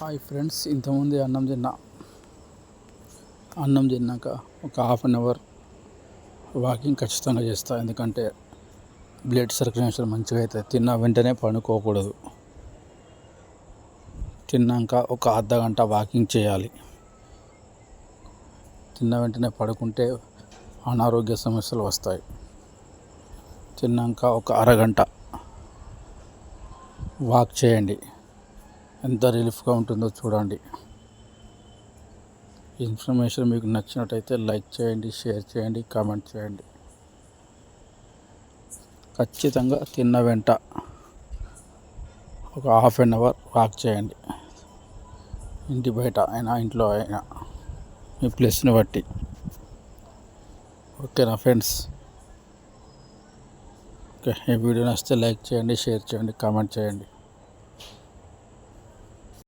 Hi friends, ఇంతకుముందే అన్నం తిన్నాక ఒక హాఫ్ అన్ అవర్ వాకింగ్ ఖచ్చితంగా చేస్తా. ఎందుకంటే బ్లడ్ సర్క్యులేషన్ మంచిగా అవుతుంది. తిన్న వెంటనే పడుకోకూడదు. తిన్నాక ఒక అర్ధ గంట వాకింగ్ చేయాలి. తిన్న వెంటనే పడుకుంటే అనారోగ్య సమస్యలు వస్తాయి. తిన్నాక ఒక అరగంట వాక్ చేయండి. ఎంత రిలీఫ్గా ఉంటుందో చూడండి. ఇన్ఫర్మేషన్ మీకు నచ్చినట్టయితే లైక్ చేయండి, షేర్ చేయండి, కామెంట్ చేయండి. ఖచ్చితంగా తిన్న వెంట ఒక హాఫ్ అన్ అవర్ వాక్ చేయండి. ఇంటి బయట అయినా ఇంట్లో అయినా మీ ప్లేస్ని బట్టి. ఓకేనా ఫ్రెండ్స్? ఓకే, ఈ వీడియో నచ్చితే లైక్ చేయండి, షేర్ చేయండి, కామెంట్ చేయండి.